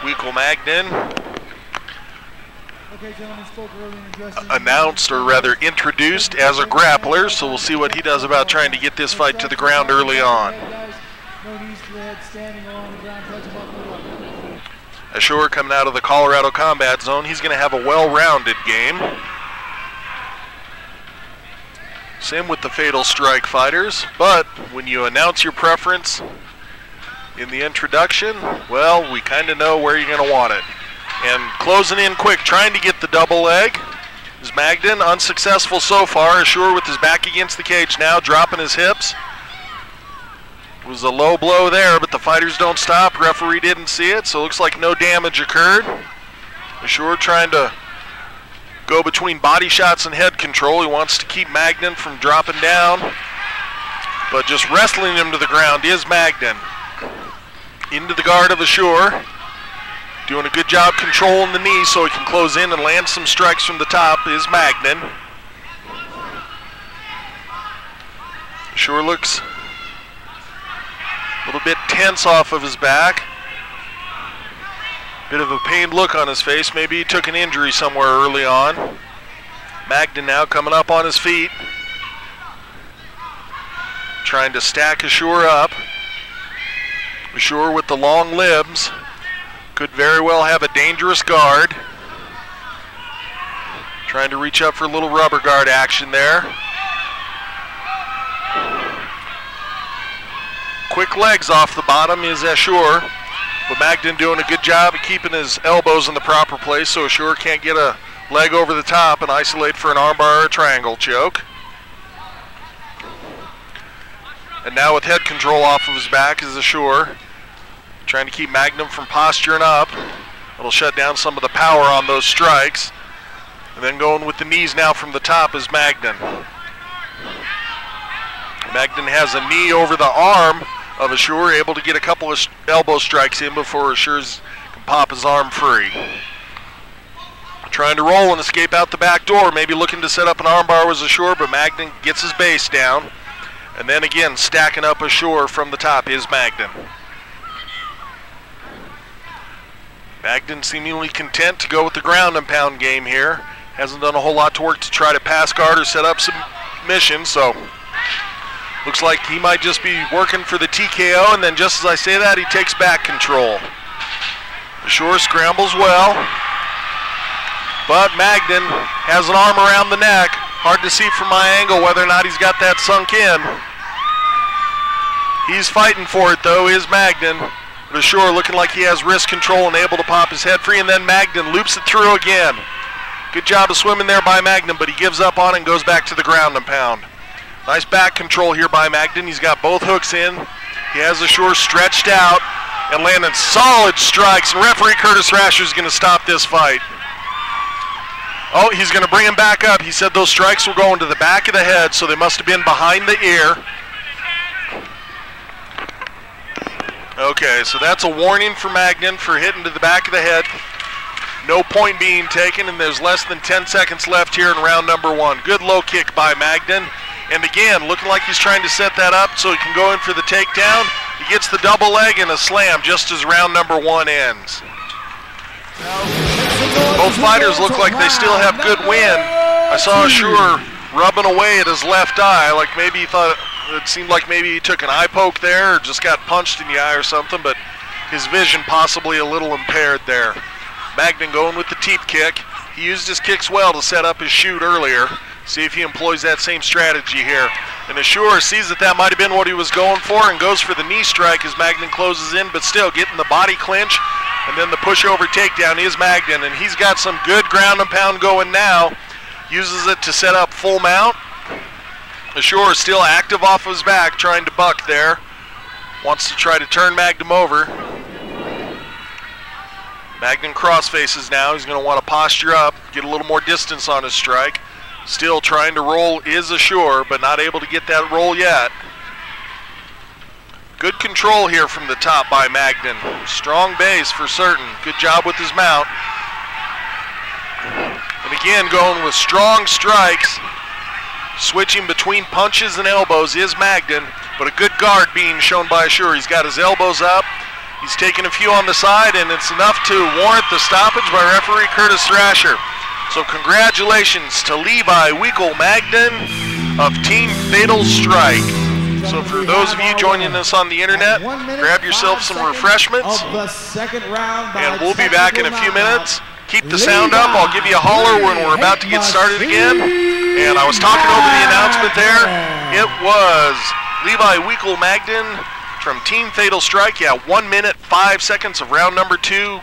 Weikel Magden announced, or rather introduced, as a grappler, so we'll see what he does about trying to get this fight to the ground early on. Asheur coming out of the Colorado Combat Zone. He's going to have a well-rounded game. Same with the Fatal Strike fighters, but when you announce your preference in the introduction, well, we kind of know where you're going to want it. And closing in quick, trying to get the double leg is Magden. Unsuccessful so far. Asheur with his back against the cage now, dropping his hips. It was a low blow there, but the fighters don't stop. Referee didn't see it, so it looks like no damage occurred. Asheur trying to go between body shots and head control. He wants to keep Magden from dropping down, but just wrestling him to the ground is Magden. Into the guard of Asheur. Doing a good job controlling the knee so he can close in and land some strikes from the top is Magden. Asheur looks a little bit tense off of his back. Bit of a pained look on his face. Maybe he took an injury somewhere early on. Magden now coming up on his feet. Trying to stack Asheur up. Asheur with the long limbs. Could very well have a dangerous guard. Trying to reach up for a little rubber guard action there. Quick legs off the bottom is Asheur, but Magden doing a good job of keeping his elbows in the proper place so Asheur can't get a leg over the top and isolate for an armbar or a triangle choke. And now with head control off of his back is Asheur, trying to keep Magden from posturing up. It'll shut down some of the power on those strikes. And then going with the knees now from the top is Magden. Magden has a knee over the arm of Asheur, able to get a couple of elbow strikes in before Asheur can pop his arm free. Trying to roll and escape out the back door, maybe looking to set up an armbar with Asheur, but Magden gets his base down. And then again, stacking up Asheur from the top is Magden. Magden seemingly content to go with the ground and pound game here. Hasn't done a whole lot to work to try to pass guard or set up submission, so looks like he might just be working for the TKO, and then just as I say that, he takes back control. Asheur scrambles well, but Magden has an arm around the neck. Hard to see from my angle whether or not he's got that sunk in. He's fighting for it though, is Magden. But Asheur looking like he has wrist control and able to pop his head free, and then Magden loops it through again. Good job of swimming there by Magden, but he gives up on it and goes back to the ground and pound. Nice back control here by Magden. He's got both hooks in. He has Asheur stretched out and landing solid strikes, and referee Curtis Rasher is going to stop this fight. Oh, he's going to bring him back up. He said those strikes were going to the back of the head, so they must have been behind the ear. Okay, so that's a warning for Magden for hitting to the back of the head. No point being taken, and there's less than 10 seconds left here in round number one. Good low kick by Magden. And again, looking like he's trying to set that up so he can go in for the takedown. He gets the double leg and a slam just as round number one ends. Both fighters look like they still have good wind. I saw Asheur rubbing away at his left eye, like maybe he thought, it seemed like maybe he took an eye poke there or just got punched in the eye or something, but his vision possibly a little impaired there. Magden going with the teep kick. He used his kicks well to set up his shoot earlier. See if he employs that same strategy here. And Asheur sees that might have been what he was going for and goes for the knee strike as Magden closes in, but still getting the body clinch. And then the pushover takedown is Magden, and he's got some good ground and pound going now. Uses it to set up full mount. Asheur is still active off of his back, trying to buck there. Wants to try to turn Magden over. Magden cross faces now. He's going to want to posture up, get a little more distance on his strike. Still trying to roll is Asheur, but not able to get that roll yet. Good control here from the top by Magden. Strong base for certain. Good job with his mount. And again, going with strong strikes. Switching between punches and elbows is Magden, but a good guard being shown by Asheur. He's got his elbows up, He's taken a few on the side, and it's enough to warrant the stoppage by referee Curtis Thrasher. So congratulations to Levi Weikel Magden of Team Fatal Strike. So for those of you joining us on the internet, grab yourself some refreshments, and we'll be back in a few minutes. Keep the sound up. I'll give you a holler when we're about to get started again. And I was talking over the announcement there. It was Levi Weikel Magden from Team Fatal Strike. Yeah, 1 minute, 5 seconds of round number 2.